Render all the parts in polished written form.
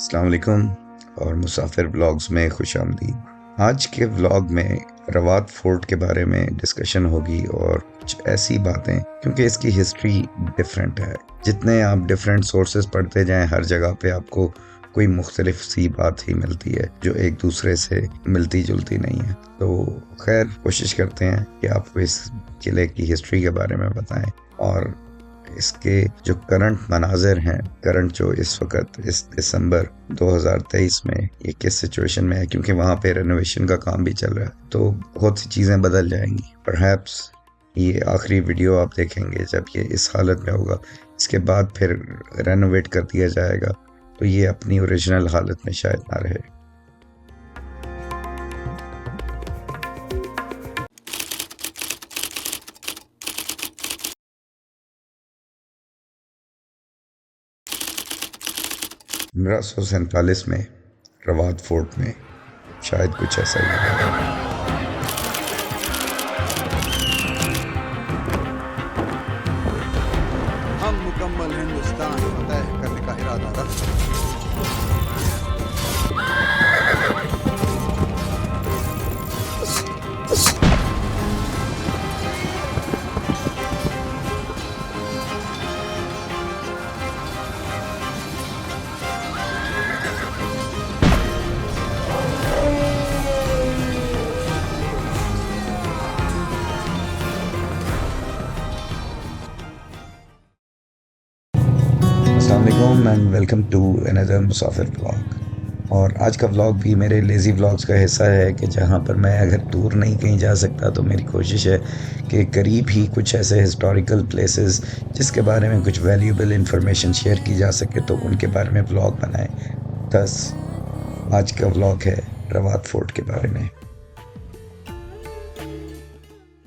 अस्सलाम वालेकुम और मुसाफिर व्लॉग्स में खुश आमदीद। आज के व्लॉग में रवात फोर्ट के बारे में डिस्कशन होगी और कुछ ऐसी बातें, क्योंकि इसकी हिस्ट्री डिफरेंट है। जितने आप डिफरेंट सोर्सेज पढ़ते जाएं, हर जगह पे आपको कोई मुख्तलिफ सी बात ही मिलती है जो एक दूसरे से मिलती जुलती नहीं है। तो खैर, कोशिश करते हैं कि आपको इस किले की हिस्ट्री के बारे में बताएं और इसके जो करंट मनाजिर हैं, करंट जो इस वक्त इस दिसंबर 2023 में ये किस सिचुएशन में है, क्योंकि वहाँ पे रेनोवेशन का काम भी चल रहा है, तो बहुत सी चीज़ें बदल जाएंगी। परहैप्स ये आखिरी वीडियो आप देखेंगे जब ये इस हालत में होगा। इसके बाद फिर रेनोवेट कर दिया जाएगा तो ये अपनी ओरिजिनल हालत में शायद ना रहे। पंद्रह सौ सैंतालीस में रवात फोर्ट में शायद कुछ ऐसा ही है। हम मुकम्मल हिंदुस्तान फतेह करने का इरादा रखते हैं। अस्सलाम वालेकुम and welcome to another Musafir vlog. और आज का व्लॉग भी मेरे लेज़ी व्लॉग्स का हिस्सा है कि जहाँ पर मैं अगर दूर नहीं कहीं जा सकता तो मेरी कोशिश है कि करीब ही कुछ ऐसे हिस्टोरिकल प्लेसेस जिसके बारे में कुछ वैल्यूएबल इंफॉर्मेशन शेयर की जा सके तो उनके बारे में व्लॉग बनाएं। थस आज का व्लॉग है रवात फोर्ट के बारे में।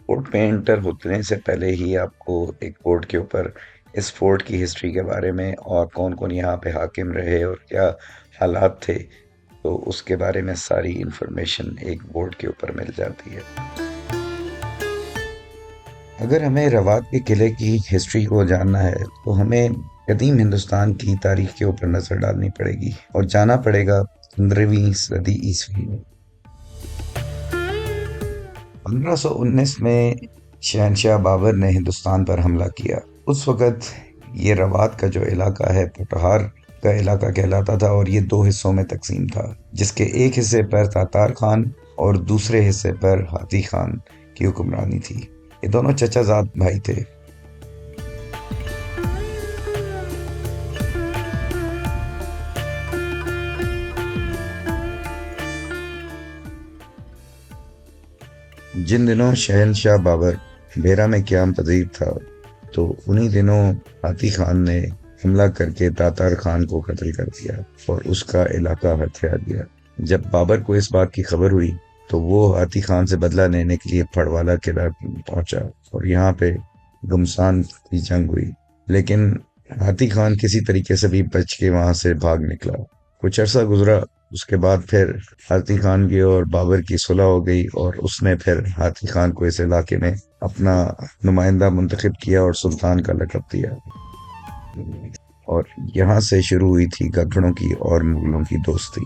फोर्ट में एंटर होने से पहले ही आपको एक बोर्ड के ऊपर इस फोर्ट की हिस्ट्री के बारे में और कौन कौन यहाँ पे हाकिम रहे और क्या हालात थे, तो उसके बारे में सारी इंफॉर्मेशन एक बोर्ड के ऊपर मिल जाती है। अगर हमें रवात के किले की हिस्ट्री को जानना है तो हमें कदीम हिंदुस्तान की तारीख के ऊपर नज़र डालनी पड़ेगी और जाना पड़ेगा 15वीं सदी ईस्वी में। 1519 में शहनशाह बाबर ने हिंदुस्तान पर हमला किया। उस वक़्त ये रवात का जो इलाका है पोठहार का इलाका कहलाता था और ये दो हिस्सों में तकसीम था, जिसके एक हिस्से पर तातार खान और दूसरे हिस्से पर हाथी खान की हुक्मरानी थी। ये दोनों चचाजाद भाई थे। जिन दिनों शहनशाह बाबर बेरा में क़याम पजीर था, तो उन्हीं दिनों हाथी खान ने हमला करके तातार खान को कत्ल कर दिया और उसका इलाका हथिया दिया। जब बाबर को इस बात की खबर हुई तो वो हाथी खान से बदला लेने के लिए फड़वाला किला पहुंचा और यहाँ पे घमसान की जंग हुई। लेकिन हाथी खान किसी तरीके से भी बच के वहां से भाग निकला। कुछ अरसा गुजरा, उसके बाद फिर हाथी खान की और बाबर की सुलह हो गई और उसने फिर हाथी खान को इस इलाके में अपना नुमाइंदा मुंतखब किया और सुल्तान का लक़ब दिया। और यहाँ से शुरू हुई थी गठड़ों की और मुगलों की दोस्ती।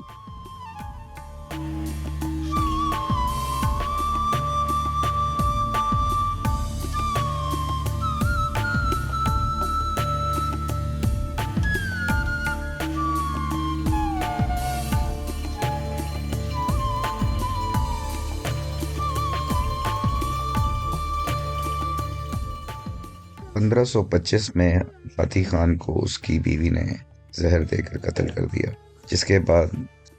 1525 में हाथी खान को उसकी बीवी ने जहर देकर कत्ल कर दिया, जिसके बाद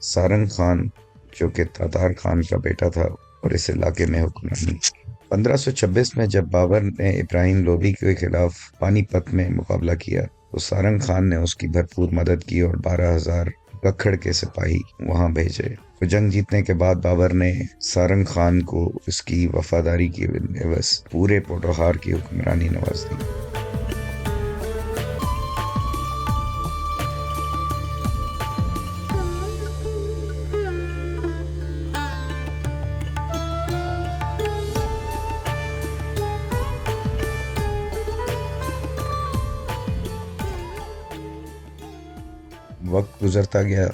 सारंग खान, जो कि तातार खान का बेटा था, और इस इलाके में हुक्मरानी की। 1526 में जब बाबर ने इब्राहिम लोदी के खिलाफ पानीपत में मुकाबला किया तो सारंग खान ने उसकी भरपूर मदद की और 12,000 कक्खड़ के सिपाही वहां भेजे। तो जंग जीतने के बाद बाबर ने सारंग खान को उसकी वफादारी की एवज पूरे पोठोहार की हुक्मरानी नवाज दी। वक्त गुजरता गया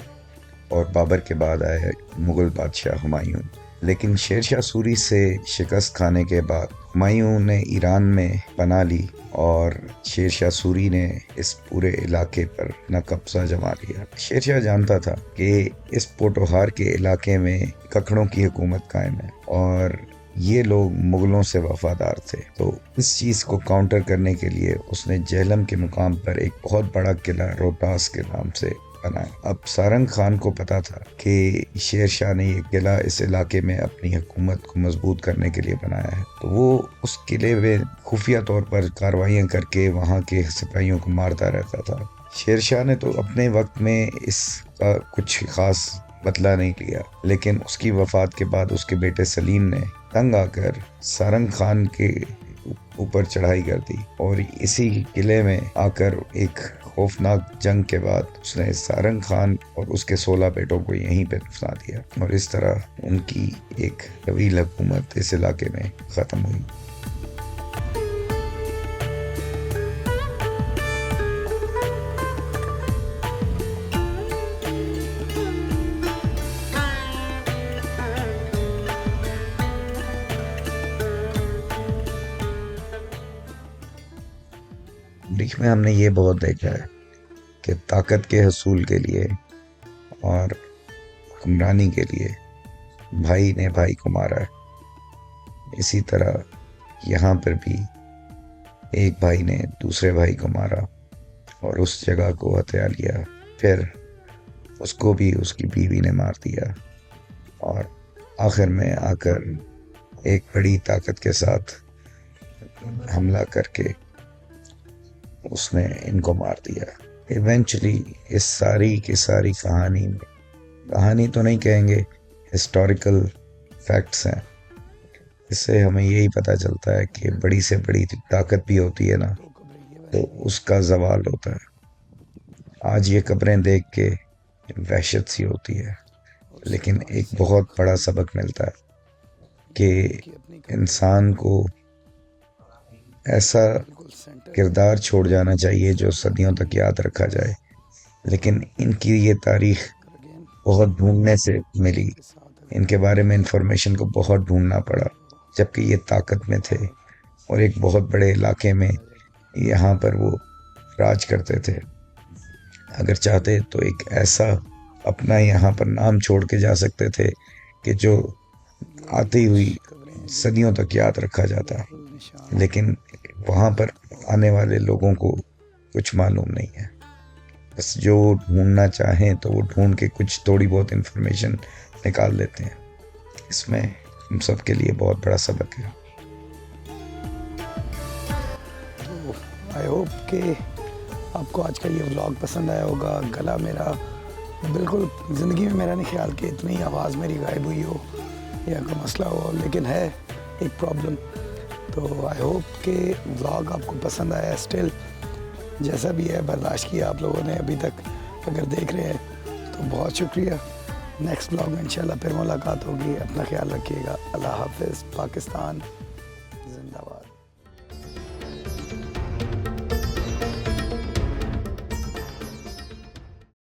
और बाबर के बाद आए मुग़ल बादशाह हुमायूं। लेकिन शेरशाह सूरी से शिकस्त खाने के बाद हुमायूं ने ईरान में पनाह ली और शेरशाह सूरी ने इस पूरे इलाके पर अपना कब्जा जमा लिया। शेरशाह जानता था कि इस पोटोहार के इलाके में ककड़ों की हुकूमत कायम है और ये लोग मुगलों से वफादार थे। तो इस चीज़ को काउंटर करने के लिए उसने जेहलम के मुकाम पर एक बहुत बड़ा किला रोहतास के नाम से बनाया। अब सारंग खान को पता था कि शेर शाह ने ये किला इस इलाके में अपनी हुकूमत को मजबूत करने के लिए बनाया है, तो वो उस किले में खुफिया तौर पर कार्रवाइयाँ करके वहाँ के सिपाहियों को मारता रहता था। शेर शाह ने तो अपने वक्त में इसका कुछ खास बदला नहीं लिया, लेकिन उसकी वफात के बाद उसके बेटे सलीम ने तंग आकर सारंग खान के ऊपर चढ़ाई कर दी और इसी किले में आकर एक खौफनाक जंग के बाद उसने सारंग खान और उसके 16 बेटों को यहीं पे दफना दिया और इस तरह उनकी एक तवील हुकूमत इस इलाके में ख़त्म हुई। तारीख में हमने ये बहुत देखा है कि ताकत के हसूल के लिए और हुक्मरानी के लिए भाई ने भाई को मारा है। इसी तरह यहाँ पर भी एक भाई ने दूसरे भाई को मारा और उस जगह को हत्या लिया, फिर उसको भी उसकी बीवी ने मार दिया और आखिर में आकर एक बड़ी ताकत के साथ हमला करके उसने इनको मार दिया। इवेंचुअली इस सारी की सारी कहानी तो नहीं कहेंगे, हिस्टोरिकल फैक्ट्स हैं। इससे हमें यही पता चलता है कि बड़ी से बड़ी ताकत भी होती है ना, तो उसका ज़वाल होता है। आज ये कब्रें देख के वहशत सी होती है, लेकिन एक बहुत बड़ा सबक मिलता है कि इंसान को ऐसा किरदार छोड़ जाना चाहिए जो सदियों तक याद रखा जाए। लेकिन इनकी ये तारीख बहुत ढूंढने से मिली, इनके बारे में इंफॉर्मेशन को बहुत ढूंढना पड़ा, जबकि ये ताकत में थे और एक बहुत बड़े इलाके में यहाँ पर वो राज करते थे। अगर चाहते तो एक ऐसा अपना यहाँ पर नाम छोड़ के जा सकते थे कि जो आती हुई सदियों तक याद रखा जाता, लेकिन वहाँ पर आने वाले लोगों को कुछ मालूम नहीं है। बस जो ढूंढना चाहें तो वो ढूंढ के कुछ थोड़ी बहुत इन्फॉर्मेशन निकाल लेते हैं। इसमें हम सब के लिए बहुत बड़ा सबक है। तो आई होप कि आपको आज का ये व्लॉग पसंद आया होगा। गला मेरा बिल्कुल ज़िंदगी में मेरा नहीं ख्याल कि इतनी आवाज़ मेरी गायब हुई हो या कोई मसला हो, लेकिन है एक प्रॉब्लम। तो आई होप कि व्लॉग आपको पसंद आया। स्टिल जैसा भी है बर्दाश्त किया आप लोगों ने अभी तक, अगर देख रहे हैं तो बहुत शुक्रिया। नेक्स्ट व्लॉग में इंशाल्लाह फिर मुलाकात होगी। अपना ख्याल रखिएगा। अल्लाह हाफ़िज़। पाकिस्तान।